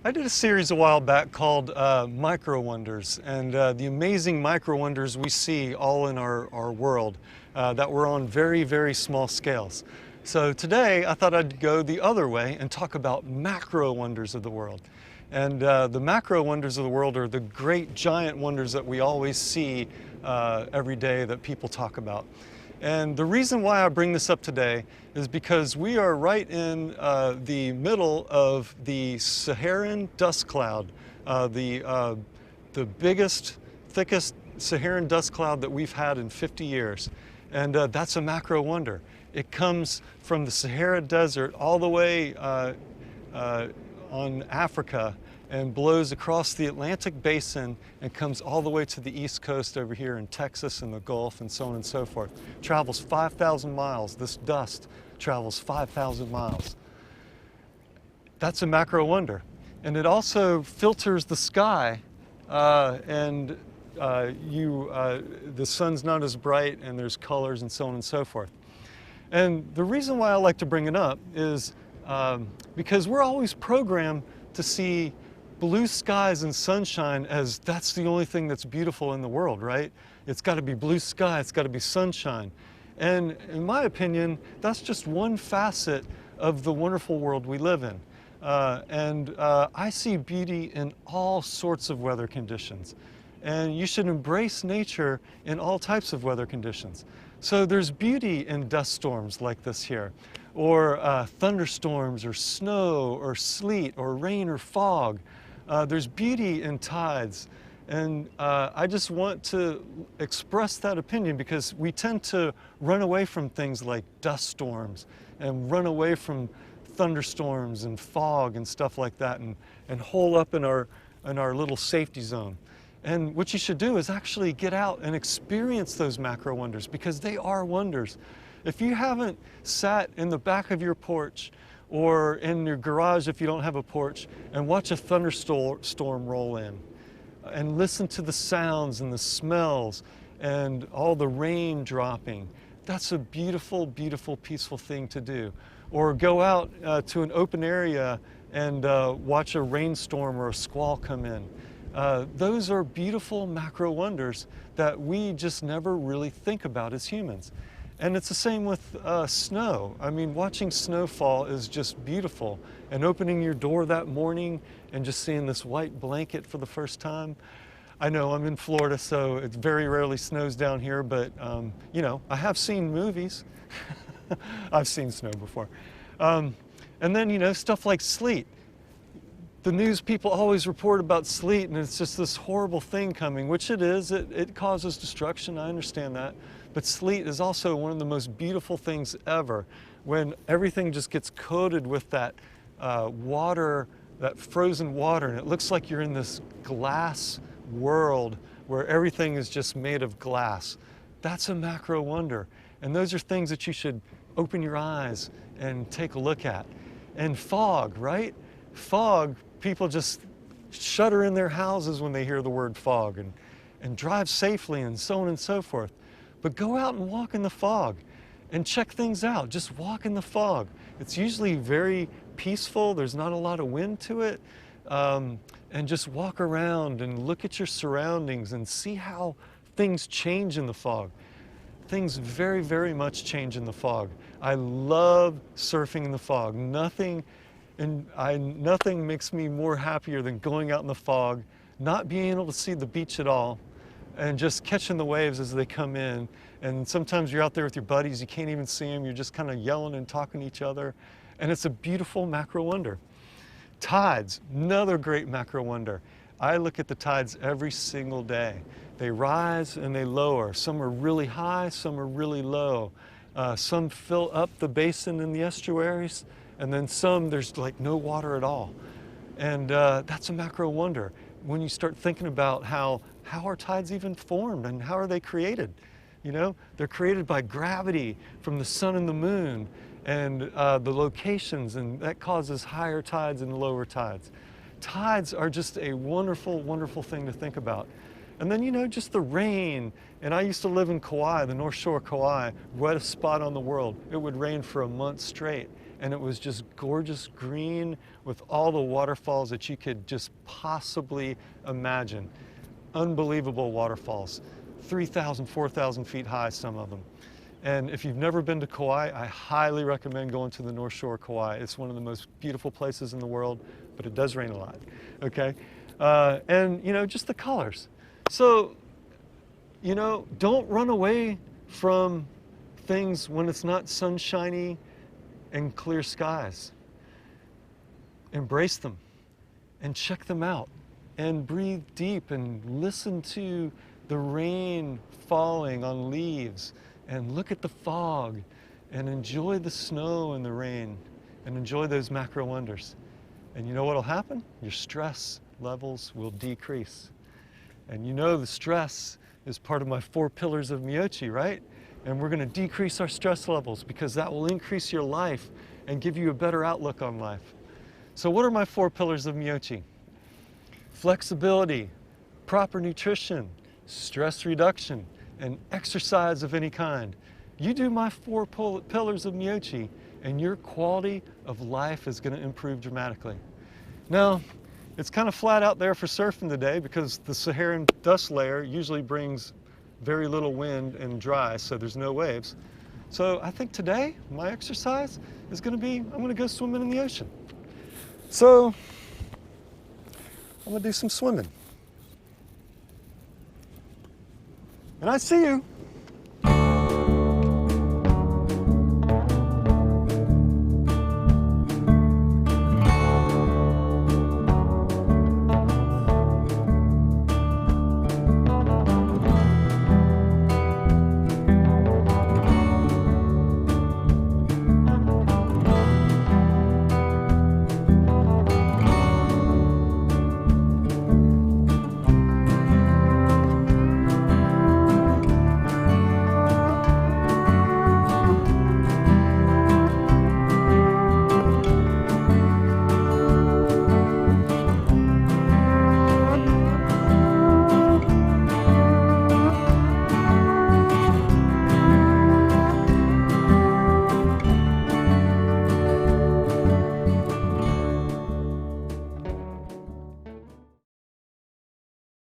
I did a series a while back called Micro Wonders, and the amazing micro wonders we see all in our world that were on very, very small scales. So today I thought I'd go the other way and talk about macro wonders of the world. And the macro wonders of the world are the great giant wonders that we always see every day that people talk about. And the reason why I bring this up today is because we are right in the middle of the Saharan dust cloud, the biggest, thickest Saharan dust cloud that we've had in 50 years. And that's a macro wonder. It comes from the Sahara Desert all the way on Africa and blows across the Atlantic Basin and comes all the way to the East Coast over here in Texas and the Gulf and so on and so forth. Travels 5,000 miles. This dust travels 5,000 miles. That's a macro wonder. And it also filters the sky the sun's not as bright and there's colors and so on and so forth. And the reason why I like to bring it up is because we're always programmed to see blue skies and sunshine as that's the only thing that's beautiful in the world, right? It's got to be blue sky, it's got to be sunshine. And in my opinion, that's just one facet of the wonderful world we live in. I see beauty in all sorts of weather conditions. And you should embrace nature in all types of weather conditions. So there's beauty in dust storms like this here, or thunderstorms, or snow, or sleet, or rain, or fog. There's beauty in tides. And I just want to express that opinion because we tend to run away from things like dust storms and run away from thunderstorms and fog and stuff like that and hole up in our little safety zone. And what you should do is actually get out and experience those macro wonders because they are wonders. If you haven't sat in the back of your porch or in your garage if you don't have a porch and watch a thunderstorm roll in and listen to the sounds and the smells and all the rain dropping, that's a beautiful, beautiful, peaceful thing to do. Or go out to an open area and watch a rainstorm or a squall come in. Those are beautiful macro wonders that we just never really think about as humans. And it's the same with snow. I mean, watching snow fall is just beautiful. And opening your door that morning and just seeing this white blanket for the first time. I know I'm in Florida, so it very rarely snows down here, but you know, I have seen movies. I've seen snow before. And then, you know, stuff like sleet. The news people always report about sleet and it's just this horrible thing coming, which it is. It causes destruction, I understand that. But sleet is also one of the most beautiful things ever when everything just gets coated with that water, that frozen water, and it looks like you're in this glass world where everything is just made of glass. That's a macro wonder. And those are things that you should open your eyes and take a look at. And fog, right? Fog, people just shudder in their houses when they hear the word fog and drive safely and so on and so forth. But go out and walk in the fog and check things out. Just walk in the fog. It's usually very peaceful. There's not a lot of wind to it. And just walk around and look at your surroundings and see how things change in the fog. Things very, very much change in the fog. I love surfing in the fog. Nothing makes me more happier than going out in the fog, not being able to see the beach at all, and just catching the waves as they come in. And sometimes you're out there with your buddies, you can't even see them, you're just kind of yelling and talking to each other. And it's a beautiful macro wonder. Tides, another great macro wonder. I look at the tides every single day. They rise and they lower. Some are really high, some are really low. Some fill up the basin in the estuaries, and then some, there's like no water at all. And that's a macro wonder. When you start thinking about how are tides even formed and how are they created? You know, they're created by gravity from the sun and the moon and the locations, and that causes higher tides and lower tides. Tides are just a wonderful, wonderful thing to think about. And then, you know, just the rain. And I used to live in Kauai, the North Shore of Kauai, wettest spot on the world. It would rain for a month straight. and it was just gorgeous green with all the waterfalls that you could just possibly imagine. Unbelievable waterfalls, 3,000, 4,000 feet high, some of them. And if you've never been to Kauai, I highly recommend going to the North Shore of Kauai. It's one of the most beautiful places in the world, but it does rain a lot, okay? And, you know, just the colors. So, you know, don't run away from things when it's not sunshiny and clear skies. Embrace them and check them out and breathe deep and listen to the rain falling on leaves and look at the fog and enjoy the snow and the rain and enjoy those macro wonders. And you know what'll happen? Your stress levels will decrease. And you know the stress is part of my 4 pillars of Meyochi, right? And we're gonna decrease our stress levels because that will increase your life and give you a better outlook on life. So what are my 4 pillars of Meyochi? Flexibility, proper nutrition, stress reduction, and exercise of any kind. You do my 4 pillars of Meyochi and your quality of life is going to improve dramatically. Now, it's kind of flat out there for surfing today because the Saharan dust layer usually brings very little wind and dry, so there's no waves. So I think today my exercise is going to be, I'm going to go swimming in the ocean. So I'm going to do some swimming. And I see you.